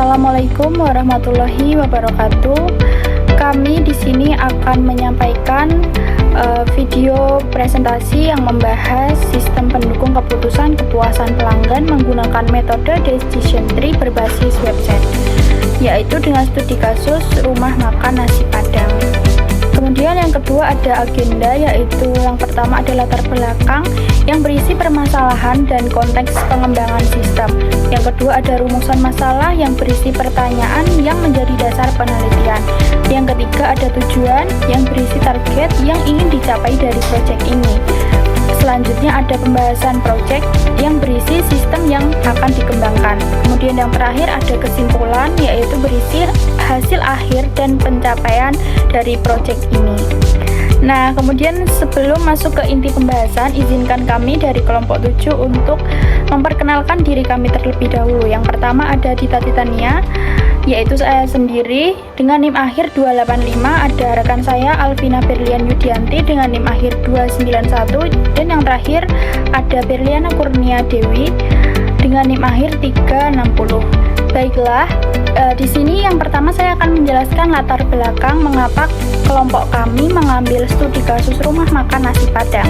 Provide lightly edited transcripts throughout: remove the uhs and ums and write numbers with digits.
Assalamualaikum warahmatullahi wabarakatuh. Kami di sini akan menyampaikan video presentasi yang membahas sistem pendukung keputusan kepuasan pelanggan menggunakan metode decision tree berbasis website, yaitu dengan studi kasus rumah makan nasi Padang. Kemudian yang kedua ada agenda, yaitu yang pertama ada latar belakang yang berisi permasalahan dan konteks pengembangan sistem. Yang kedua ada rumusan masalah yang berisi pertanyaan yang menjadi dasar penelitian. Yang ketiga ada tujuan yang berisi target yang ingin dicapai dari proyek ini. Selanjutnya ada pembahasan proyek yang berisi sistem yang akan dikembangkan. Kemudian yang terakhir ada kesimpulan, yaitu berisi hasil akhir dan pencapaian dari proyek ini. Nah, kemudian sebelum masuk ke inti pembahasan, izinkan kami dari kelompok 7 untuk memperkenalkan diri kami terlebih dahulu. Yang pertama ada Dita Titania, yaitu saya sendiri dengan NIM akhir 285, ada rekan saya Alvina Berlian Yudianti dengan NIM akhir 291, dan yang terakhir ada Berliana Kurnia Dewi dengan NIM akhir 360. Baiklah, di sini yang pertama saya akan menjelaskan latar belakang mengapa kelompok kami mengambil studi kasus rumah makan nasi Padang.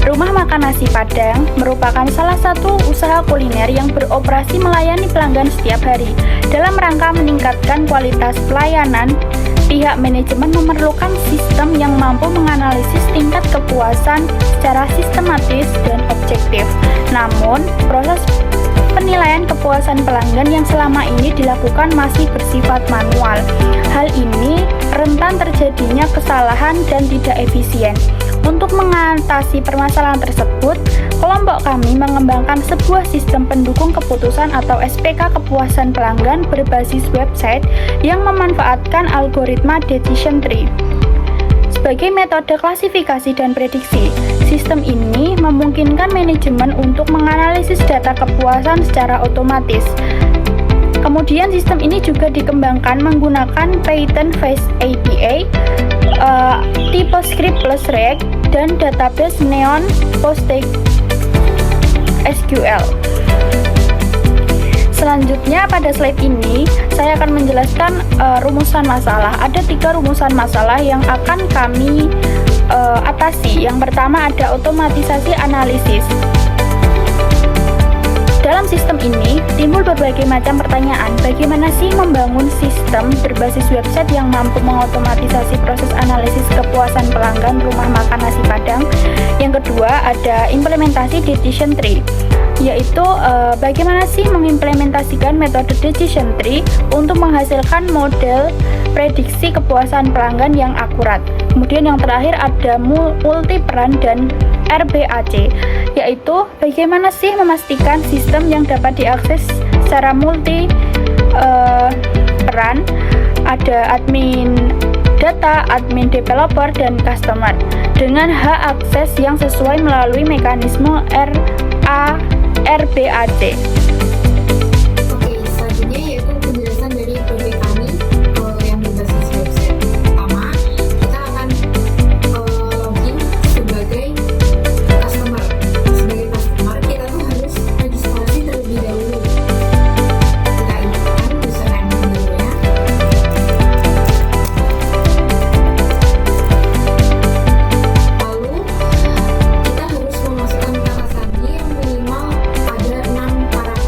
Rumah makan nasi Padang merupakan salah satu usaha kuliner yang beroperasi melayani pelanggan setiap hari. Dalam rangka meningkatkan kualitas pelayanan, pihak manajemen memerlukan sistem yang mampu menganalisis tingkat kepuasan secara sistematis dan objektif. Namun, proses penilaian kepuasan pelanggan yang selama ini dilakukan masih bersifat manual. Hal ini rentan terjadinya kesalahan dan tidak efisien. Untuk mengatasi permasalahan tersebut, kelompok kami mengembangkan sebuah sistem pendukung keputusan atau SPK kepuasan pelanggan berbasis website yang memanfaatkan algoritma decision tree sebagai metode klasifikasi dan prediksi. Sistem ini memungkinkan manajemen untuk menganalisis data kepuasan secara otomatis. Kemudian sistem ini juga dikembangkan menggunakan Python Fast API, tipe script plus React, dan database Neon PostgreSQL. Selanjutnya pada slide ini saya akan menjelaskan rumusan masalah. Ada 3 rumusan masalah yang akan kami atasi. Yang pertama ada otomatisasi analisis. Dalam sistem ini timbul berbagai macam pertanyaan. Bagaimana sih membangun sistem berbasis website yang mampu mengotomatisasi proses analisis kepuasan pelanggan rumah makan nasi Padang? Yang kedua ada implementasi decision tree, yaitu bagaimana sih mengimplementasikan metode decision tree untuk menghasilkan model prediksi kepuasan pelanggan yang akurat. Kemudian yang terakhir ada multi peran dan RBAC, yaitu bagaimana sih memastikan sistem yang dapat diakses secara multi peran, ada admin data, admin developer, dan customer dengan hak akses yang sesuai melalui mekanisme RBAC. Oke, selanjutnya yaitu penjelasan dari proyek kami yang berbasis website. Pertama, kita akan login sebagai customer. Sebagai customer, kita tuh harus registrasi terlebih dahulu. Kita inputkan username barunya. Lalu, kita harus memasukkan kata sandi yang minimal ada 6 paragraf.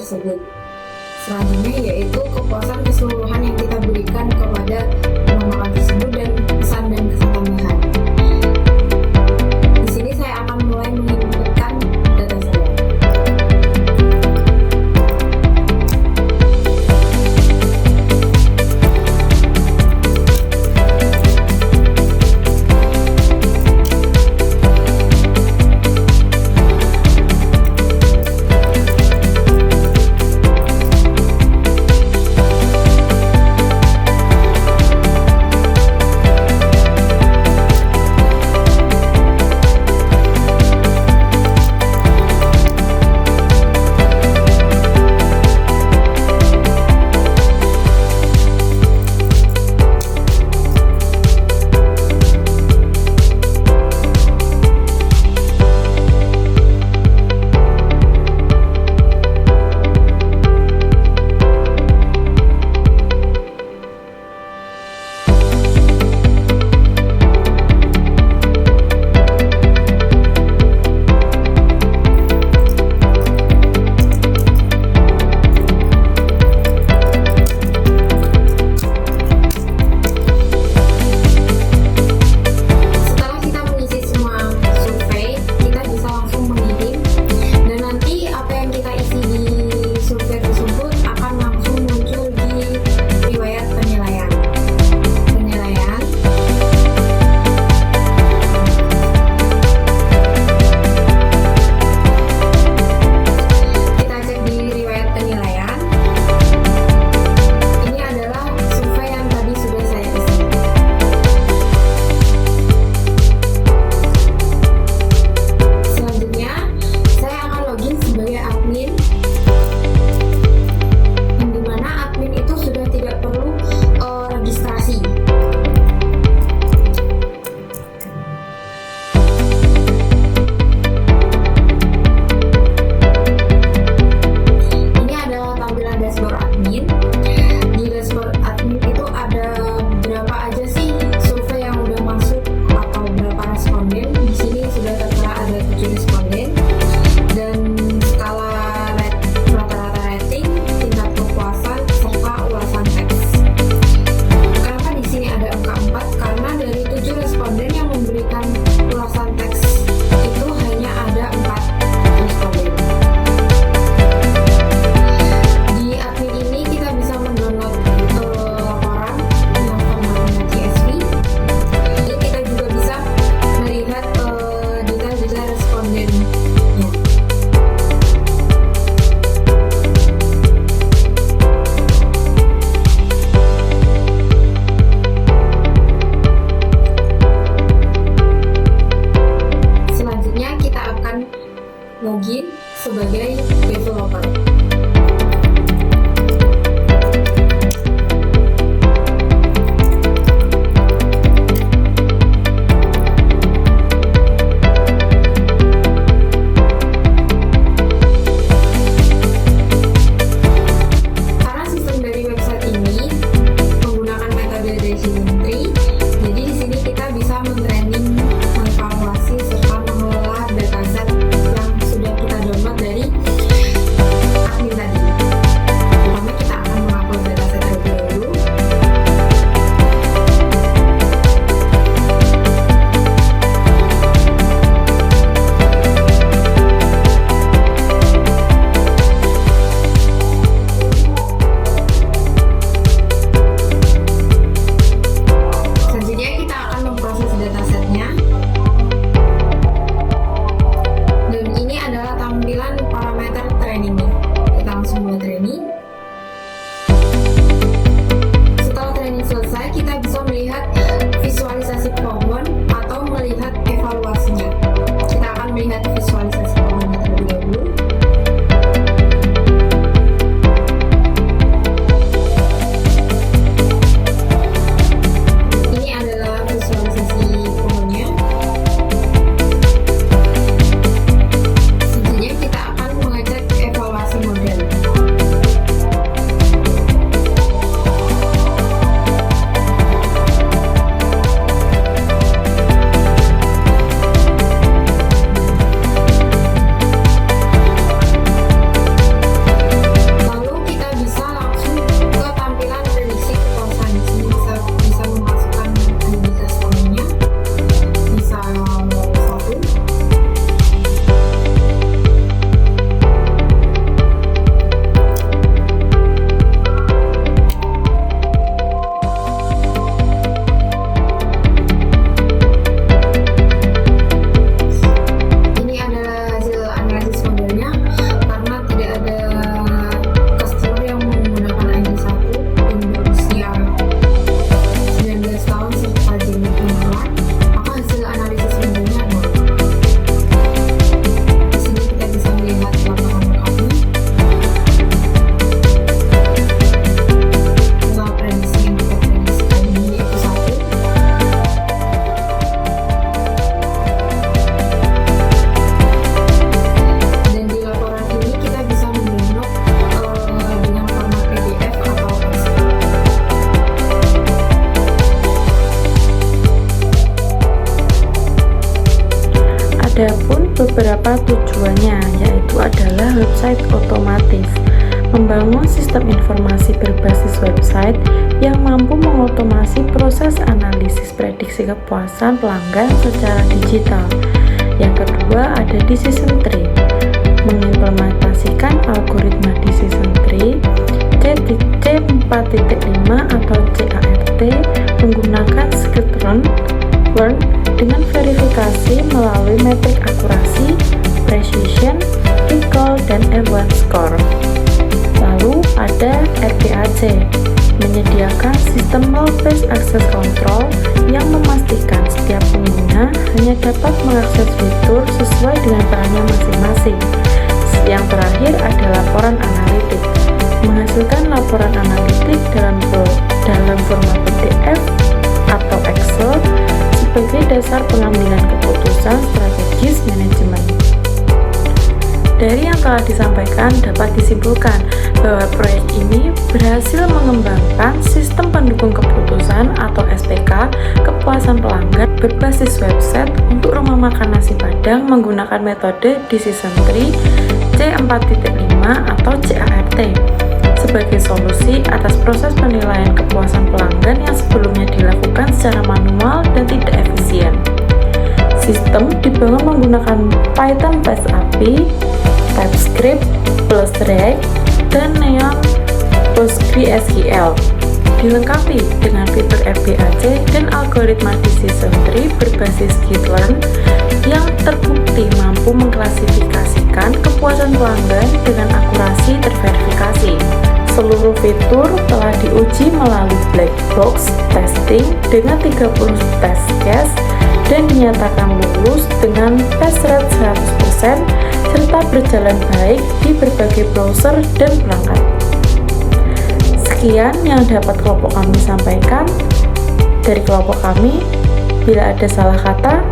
tersebut. Selanjutnya yaitu kepuasan keseluruhan yang kita berikan kepada pemaparan tersebut dan pesan dan kesan tambahan. Di sini saya akan mulai menginputkan data saya. Login sebagai developer. Karena sistem dari website ini menggunakan metode decision tree, jadi di sini kita bisa men-training, mengevaluasi serta mengelola dataset yang sudah kita download dari keduanya, yaitu adalah website otomatis. Membangun sistem informasi berbasis website yang mampu mengotomasi proses analisis prediksi kepuasan pelanggan secara digital. Yang kedua ada decision tree. Mengimplementasikan algoritma decision tree C4.5 atau CART menggunakan scikit-learn dengan verifikasi melalui metrik akurasi, precision, recall, dan event score. Lalu ada RBAC, menyediakan sistem role-based access control yang memastikan setiap pengguna hanya dapat mengakses fitur sesuai dengan perannya masing-masing. Yang terakhir ada laporan analitik, menghasilkan laporan analitik dalam format PDF atau Excel sebagai dasar pengambilan keputusan strategis manajemen. Dari yang telah disampaikan dapat disimpulkan bahwa proyek ini berhasil mengembangkan sistem pendukung keputusan atau SPK kepuasan pelanggan berbasis website untuk rumah makan nasi Padang menggunakan metode decision tree C4.5 atau CART sebagai solusi atas proses penilaian kepuasan pelanggan yang sebelumnya dilakukan secara manual dan tidak efisien. Sistem dibangun menggunakan Python Fast API, TypeScript plus React, dan Neon PostgreSQL. Dilengkapi dengan fitur RBAC dan algoritma decision tree berbasis scikit-learn yang terbukti mampu mengklasifikasikan kepuasan pelanggan dengan akurasi terverifikasi. Seluruh fitur telah diuji melalui black box testing dengan 30 test case dan dinyatakan lulus dengan pass rate 100% serta berjalan baik di berbagai browser dan perangkat. Sekian yang dapat kelompok kami sampaikan dari kelompok kami. Bila ada salah kata,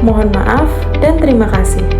mohon maaf dan terima kasih.